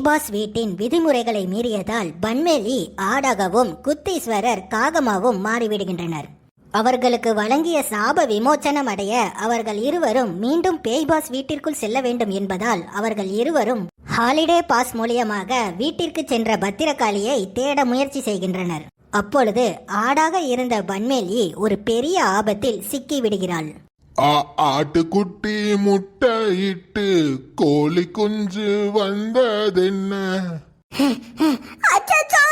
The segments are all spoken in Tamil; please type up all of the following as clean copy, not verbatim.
பாஸ் வீட்டின் விதிமுறைகளை மீறியதால் பன்மேலி ஆடாகவும் குத்தீஸ்வரர் காகமாவும் மாறிவிடுகின்றனர். அவர்களுக்கு வழங்கிய சாப விமோச்சனம் அடைய அவர்கள் இருவரும் மீண்டும் பேய் பாஸ் வீட்டிற்குள் செல்ல வேண்டும் என்பதால் அவர்கள் இருவரும் ஹாலிடே பாஸ் மூலியமாக வீட்டிற்கு சென்ற பத்திரகாளியை தேட முயற்சி செய்கின்றனர். அப்பொழுது ஆடாக இருந்த பன்மேலி ஒரு பெரிய ஆபத்தில் சிக்கி விடுகிறாள். ஆட்டுக்குட்டி முட்டையிட்டு கோழி குஞ்சு வந்ததென்ன? அச்சச்சோ,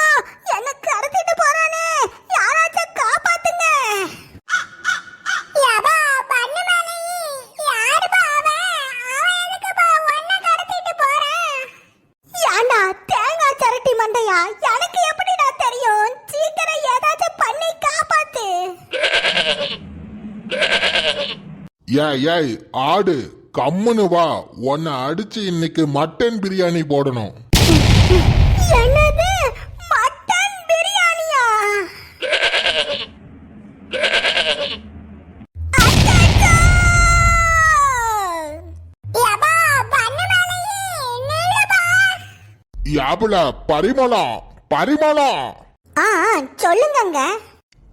எனக்கு கடத்திட்டு போறானே, யாராச்சும் காப்பாத்துங்க. யப்பா பன்மேலி, யாருப்பா அவன்? அவன் எதுக்குப்பா உன்னை கடத்திட்டு போறான்? ஏண்டா தேங்காய் சரட்டி மண்டையா, எனக்கு எப்படிடா தெரியும்? சீக்கிரம் ஏதாச்சும் பண்ணி காப்பாத்து. ஏய் ஆடு, கம்முனு வா, உன்னை அடிச்சு இன்னைக்கு மட்டன் பிரியாணி போடணும். என்னது, மட்டன் பிரியாணியா? யாபுல பரிமளம் பரிமளம். சொல்லுங்க.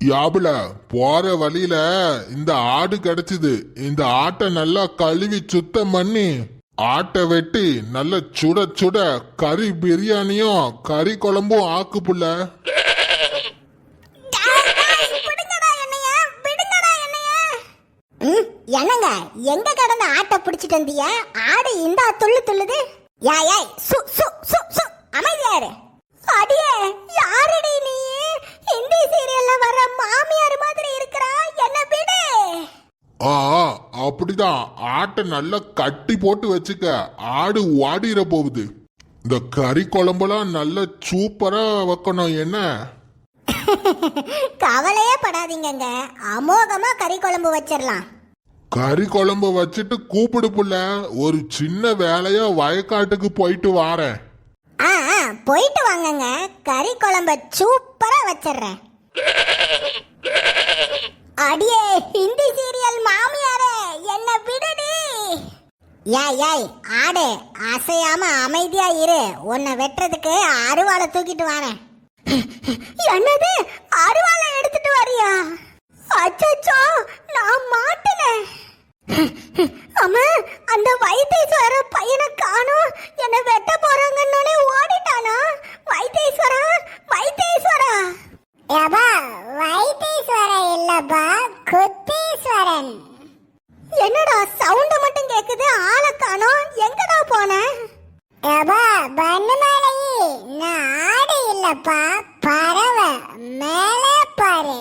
யாபுல போற வழியில இந்த ஆடு கிடைச்சது. இந்த ஆட்டை நல்லா கழுவி சுத்தம் பண்ணி ஆட்டை வெட்டி நல்ல சுட சுட கறி பிரியாணியும் கறி குழம்பும் ஆக்கு புள்ள. என்னங்க, எங்க கடந்த ஆட்டை பிடிச்சிட்டு வந்தியா? ஆடு இந்த துள்ளு துள்ளுது. அமைதியாரு. அடியே, யாரடி நீ? ஹிந்தி சீரியல்ல வர மாமியார் மாதிரி இருக்கறா, என்ன விடு. அப்படிதான், ஆட்டை நல்லா கட்டி போட்டு வச்சுக்க, ஆடு ஓடிர போகுது. இந்த கறி குழம்புலாம் நல்ல சூப்பரா வைக்கணும். என்ன கவலையே படாதீங்க, அமோகமா கறி குழம்பு வச்சிடலாம். கறி குழம்பு வச்சுட்டு கூப்பிடு புள்ள, ஒரு சின்ன வேலையா வயக்காட்டுக்கு போயிட்டு வாரேன். போயிட்டு வாங்கங்க, கறி குழம்ப சூப்பரா வச்சிடுறேன். அடியே ஹிந்தி சீரியல் மாமியாரே, என்ன விடுடி. ஏய் ஆடு, அசையாம அமைதியா இரு, உன்னை வெட்டுறதுக்கு அருவாளை தூக்கிட்டு வரேன். என்னது, அருவாளை எடுத்துட்டு வரியா? அச்சச்சோ, நான் மாட்டினேன். அம்மா, அந்த வைத்தீஸ்வர பையனை காணோம், என்ன வெட்ட போறாங்கன்னு ஓடிட்டானா? வைத்தீஸ்வரா, வைத்தீஸ்வரா. ஏபா, வைத்தீஸ்வர இல்லப்பா, குத்தீஸ்வரன். என்னடா சவுண்ட் மட்டும் கேக்குது, ஆளை காணோம், எங்கடா போன? ஏபா பன்மேலி, நான் ஆடு இல்லப்பா, பறவை, மேலே பாரு.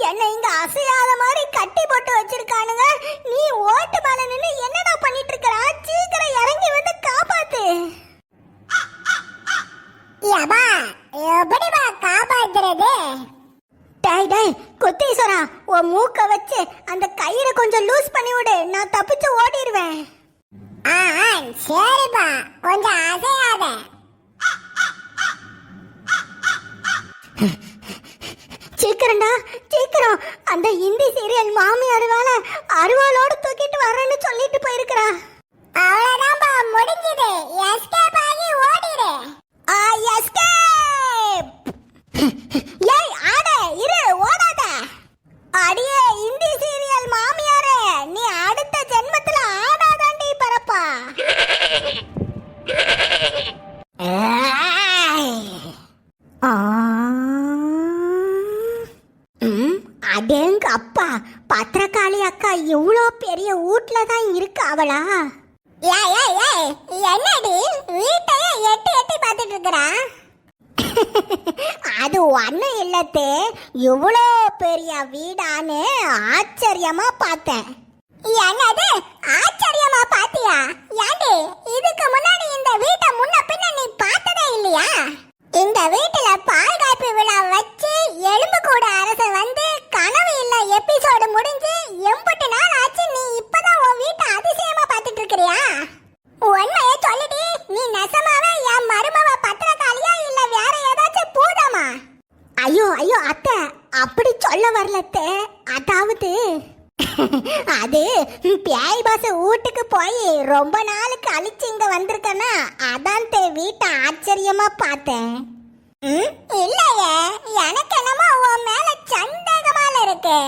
என்ன இங்க அசையாத மாதிரி கட்டி போட்டு வச்சிருக்கானுங்க, நீ ஓட்டு மேல நின்னு என்னடா பண்ணிட்டு இருக்கற? சீக்கிரம் இறங்கி வந்து காப்பாத்து. யப்பா, எப்படிடா காப்பாத்துறது? டேய் குத்தீஸ்வரா, உன் மூக்க வச்சு அந்த கயிறை கொஞ்சம் லூஸ் பண்ணி விடு, நான் தப்பிச்சு ஓடிடுவேன். சரிப்பா, கொஞ்சம் அசையாத. சீக்கிரம்டா சீக்கிரம், அந்த ஹிந்தி சீரியல் மாமியார் வேலை அருவாளோடு தூக்கிட்டு வரேன்னு சொல்லிட்டு போயிருக்கா. அவ்வளவுதான்பா, முடிஞ்சது. எஸ்கேப் ஆகி ஓடிடு. எஸ்கேப். ஏய் ஆடே, இரு, ஓடாத. அடியே ஹிந்தி சீரியல் மாமியாரே, நீ அடுத்த ஜென்மத்துல ஆடாதாண்டி பரப்பா. அடேங்க அப்பா, பத்திரகாளி அக்கா இவ்வளோ பெரிய வீட்ல தான் இருக்கு அவளா? என்னடி வீட்டையே எட்டி எட்டி பார்த்துட்டு இருக்கறா? அது ஒன்னும் இல்லத்தே, இவ்வளோ பெரிய வீடான்னு ஆச்சரியமா பார்த்தேன். என்னது ஆச்சரியமா பாத்தியா? ஏண்டி, இதுக்கு முன்னாடி இந்த வீட்டை முன்ன பின்ன நீ பார்த்ததே இல்லையா? இந்த வீட்டுல பால் காய்ப்பு விழா வச்சு எலும்பு கூட அரசு வந்து கனவு இல்ல எபிசோடு முடிஞ்சு எம்பட்டு நாள் ஆச்சு, நீ இப்பதான் உன் வீட்டை அதிசயமா பார்த்துட்டு இருக்கிறியா? உண்மையை சொல்லிடி, நீ நெசமாவே என் மருமவ பத்திரகாளியா இல்ல வேற ஏதாச்சும் பூதமா? ஐயோ அத்தை, அப்படி சொல்ல வரலத்தே. அதாவது அது பியாய் பாச வீட்டுக்கு போய் ரொம்ப நாள் கழிச்சு இங்க வந்திருக்கனா அதான் வீட்டை ஆச்சரியமா பார்த்தேன். இல்லையே, எனக்கு என்னமோ உன் மேல சந்தேகமால இருக்கு.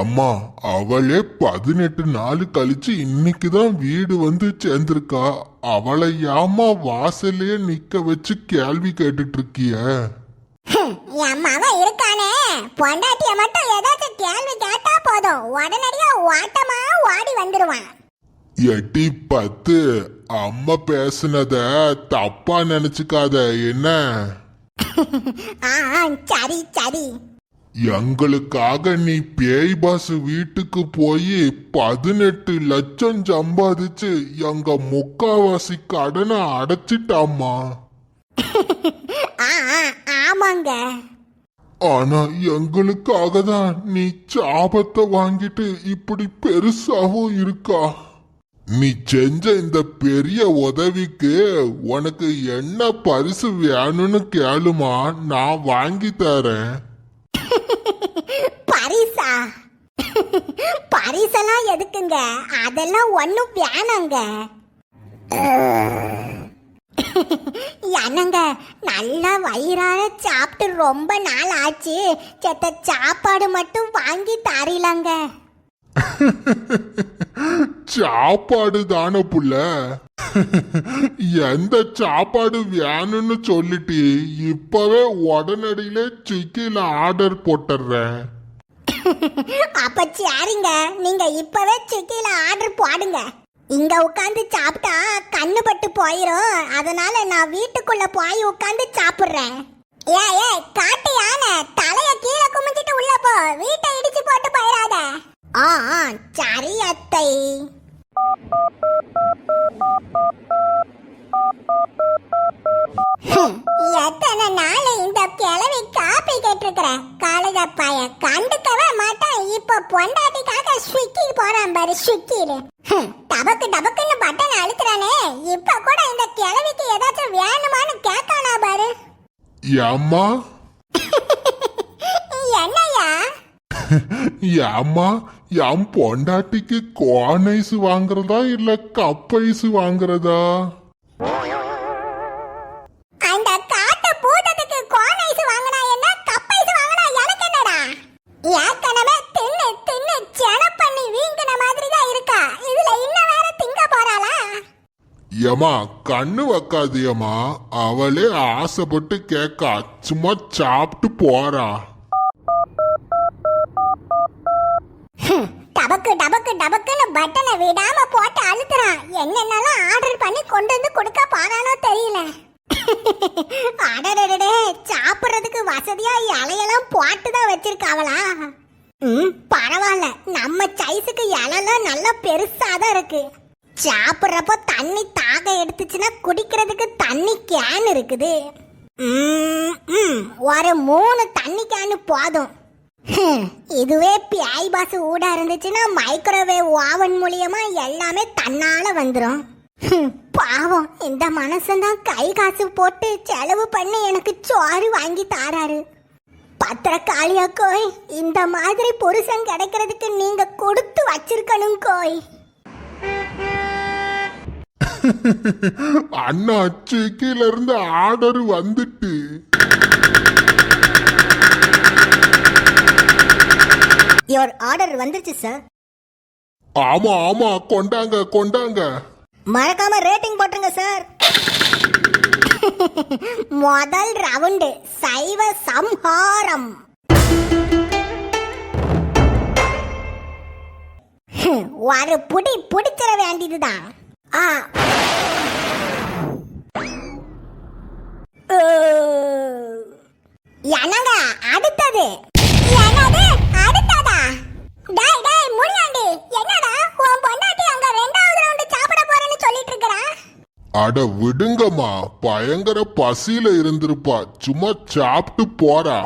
அம்மா அவளே 18 நாள் கழிச்சு இன்னைக்குதான் வீடு வந்து சேர்ந்திருக்கா. அவளை ஏமா வாசல்லையே நிக்க வச்சு கேள்வி கேட்டுட்டு இருக்கிய? என் மகன் இருக்கானே, பொண்டாட்டிய மட்டும் ஏதாச்சும் கேள்வி கேட்டா போதும் உடனடியா ஓட்டமா ஓடி வந்துருவான். எட்டி 10 அம்மா பேசுனத தப்பா நினைச்சுக்காத என்ன? சரி சரி. எங்களுக்காக நீ பேய் பாஸ் வீட்டுக்கு போய் 18 லட்சம் சம்பாதிச்சு எங்க முக்காவாசி கடனை அடைச்சிட்டாமா. ஆமாங்க. ஆனா எங்களுக்காக தான் நீ சாபத்தை வாங்கிட்டு இப்படி பெருசாவும் இருக்கா. நீ செஞ்ச இந்த பெரிய உதவிக்கு உனக்கு என்ன பரிசு வேணும்னு கேளுமா, நான் வாங்கி தரேன். பரிசா? பரிசெல்லாம் எதுக்குங்க, அதெல்லாம் ஒண்ணும் வேணாங்க. என்னங்க, நல்லா வயிறார சாப்பிட்டு ரொம்ப நாள் ஆச்சு, செத்த சாப்பாடு மட்டும் வாங்கி தரலாங்க. சாப்பாடு தானே புள்ள, எந்த சாப்பாடு வேணும்னு சொல்லிட்டு இப்பவே உடனடியிலே ஸ்விக்கில ஆர்டர் போட்டுறேன். அப்ப சரிங்க, நீங்க இப்பவே ஸ்விக்கில ஆர்டர் போடுங்க. இங்க உட்காந்து சாப்பிட்டா கண்ணு பட்டு போயிரும், அதனால நான் வீட்டுக்குள்ள போய் உட்காந்து சாப்பிடுறேன். ஏ காட்டு யானை, தலைய கீழே குமிஞ்சிட்டு உள்ள போ, வீட்டை இடிச்சு போட்டு போயிடாத. சரி அத்தை. எத்தனை நாள் இந்த கிழவி காப்பி கேட்டிருக்கிற காலையில பைய கண்டுக்கவே மாட்டான். இப்ப பொண்டாட்டிக்காக ஸ்விக்கி போறான் பாரு, ஸ்விக்கில டபக்கு டபக்குன்னு பட்டன் அழுத்துறானே. இப்ப கூட இந்த கிழவிக்கு ஏதாச்சும் வேணுமான்னு கேட்கானா பாரு. அம்மா என்னையா? அம்மா, என் பொண்டாட்டிக்கு கோன் ஐஸ் வாங்குறதா இல்ல கப் ஐஸ் வாங்குறதா? அந்த காட்டு பூதத்துக்கு கோன் ஐஸ் வாங்கினா என்ன, கப் ஐஸ் வாங்கினா எனக்கு என்னடா? ஏற்கனவே தின்னு தின்னு சென பண்ணி வீங்கின மாதிரி தான் இருக்கா, இதுல இன்னும் வேற திங்க போறாளா? ஏமா கண்ணு வைக்காதியம்மா, அவளே ஆசைப்பட்டு கேக்கா, சும்மா சாப்பிட்டு போறா. டபக்கு டபக்கு டபக்குன்னு பட்டனை விடாம போட்டு அழுத்துறான். என்னென்னலாம் ஆர்டர் பண்ணி கொண்டு வந்து கொடுக்க போறானோ தெரியல. அடடடே, சாப்பிடுறதுக்கு வசதியா இலையெல்லாம் போட்டு தான் வச்சிருக்காவளா? பரவாயில்ல, நம்ம சைஸுக்கு இலையெல்லாம் நல்லா பெருசாதான் இருக்கு. சாப்பிடுறப்போ தண்ணி தாக எடுத்துச்சுன்னா குடிக்கிறதுக்கு தண்ணி கேன் இருக்குது. ஒரு 3 தண்ணி கேனு போதும். இதுவே பியாய் பாசு ஊடா இருந்துச்சுன்னா மைக்ரோவேவ் ஓவன் மூலியமா எல்லாமே தன்னால வந்துடும். பாவம், இந்த மனுஷன்தான் கை காசு போட்டு செலவு பண்ணி எனக்கு சோறு வாங்கி தாராரு. பத்திரக்காளியா கோய், இந்த மாதிரி புருஷன் கிடைக்கிறதுக்கு நீங்க கொடுத்து வச்சிருக்கணும் கோய். அண்ணா ஸ்விக்கில இருந்து ஆர்டர் வந்துட்டு. யுவர் ஆர்டர் வந்துருச்சு சார். ஆமா ஆமா, கொண்டாங்க கொண்டாங்க. மறக்காம ரேட்டிங் போட்டுருங்க சார். முதல் ரவுண்டு சைவ சம்ஹாரம். ஒரு புடி புடிச்சிட வேண்டியதுதான். என்னங்க அடுத்தது? என்னது அடுத்ததா? டேய் டேய் முனியாண்டி, என்னடா உன் பொண்டாட்டி அங்க 2வது ரவுண்ட் சாப்பிட போறேன்னு சொல்லிட்டு இருக்கறா? அட விடுங்கம்மா, பயங்கர பசியில இருந்திருப்பா, சும்மா சாப்பிட்டு போறா.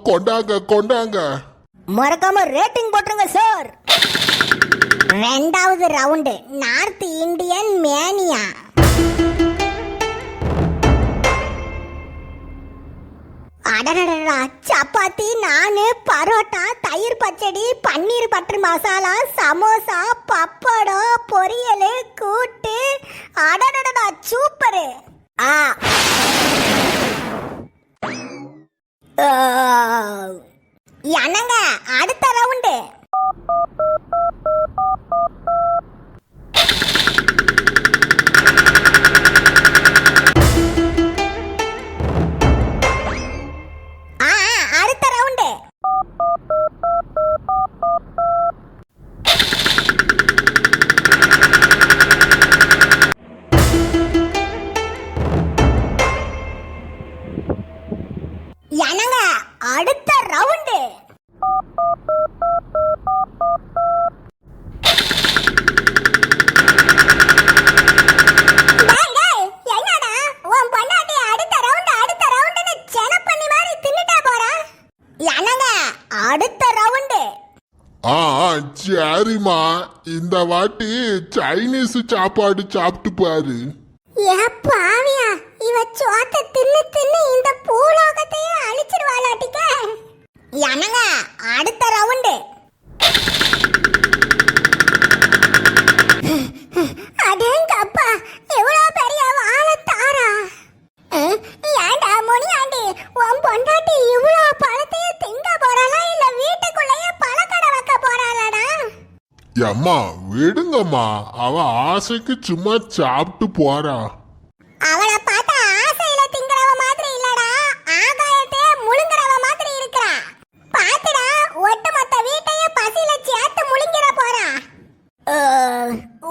கொண்டாங்க கொண்டாங்க. மறக்காம ரேட்டிங் போட்டுருங்க சார். 2வது ரவுண்டு நார்த் இந்தியன் மேனியா. அடடடா, சப்பாத்தி, நானு, பரோட்டா, தயிர் பச்சடி, பன்னீர் பட்டர் மசாலா, சமோசா, பப்படம், பொரியல், கூட்டு. அடடடா, சூப்பரு. ஆ என்னங்க, அடுத்த ரவுண்டு. அடுத்த ரவுண்டு. என்னங்க, அடுத்த ரவுண்டு. டேய், டேய், என்னடா உன் பொண்டாட்டி அடுத்த ரவுண்டுன்னு செனப்பண்ணி மாதிரி தின்னுட்டா போறா? என்னங்க, அடுத்த ரவுண்டு. சரிம்மா, இந்த வாட்டி சைனீஸ் சாப்பாடு சாப்பிட்டு பாரு. பாவியா, இவ சோத்த தின்னு தின்னு இந்த பூலோகத்தையே அழிச்சிருவாளாட்டிக்க. என்னங்க, அடுத்த ரவுண்டு. அடேங்கப்பா, எவ்வளவு பெரிய வாழை தாரா. ஏண்டா முனியாண்டி, உன் பொண்டாட்டி இவ்வளவு பழத்தையும் திங்க போறாளா இல்ல வீட்டுக்குள்ளேயே பழக்கடை வைக்க போறாளாடா? அம்மா விடுங்கம்மா, அவ ஆசைக்கு சும்மா சாப்பிட்டு போறா. அவளை பார்த்தா ஆசையில திங்கறவ மாதிரி இல்லடா, ஆகாயத்தை முழுங்கறவ மாதிரி இருக்கறா. பாத்துடா, ஒட்டுமொத்த வீட்டையே பசியில சேர்த்து முழுங்கிற போறா.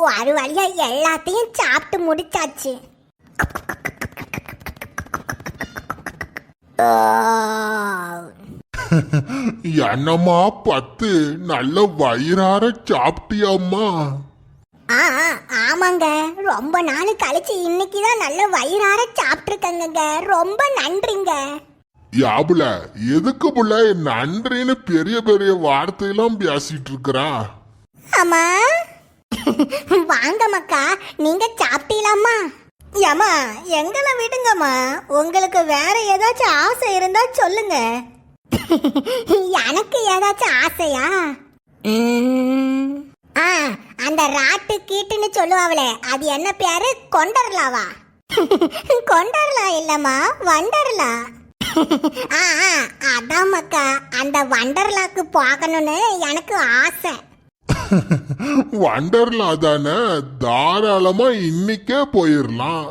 ஒரு வழியா எல்லாத்தையும் சாப்பிட்டு முடிச்சாச்சு. என்னம்மா பத்து, நல்ல வயிறார சாப்பிட்டியாம்மா? ஆமாங்க, ரொம்ப நாள் கழிச்சு இன்னைக்கு தான் நல்ல வயிறார சாப்பிட்டுருக்கங்க. ரொம்ப நன்றிங்க. யாபுல, எதுக்கு புள்ள நன்றின்னு பெரிய பெரிய வார்த்தையெல்லாம் பேசிட்டு இருக்கிறா? அம்மா வாங்க மக்கா, நீங்க சாப்பிட்டீங்களாம்மா? ஏம்மா, எங்களை விடுங்கம்மா, உங்களுக்கு வேற ஏதாச்சும் ஆசை இருந்தா சொல்லுங்க. எனக்கு ஏதாச்சும் ஆசையா? அந்த ராட்டு கீட்டுன்னு சொல்லுவாங்களே, அது என்ன பேரு? கொண்டர்லாவா? கொண்டர்லா இல்லம்மா, வண்டர்லா. அதான் மக்கா, அந்த வண்டர்லாக்கு போகணும்னு எனக்கு ஆசை. வண்டர்லா தானே, தாராளமா இன்னைக்கே போயிடலாம்.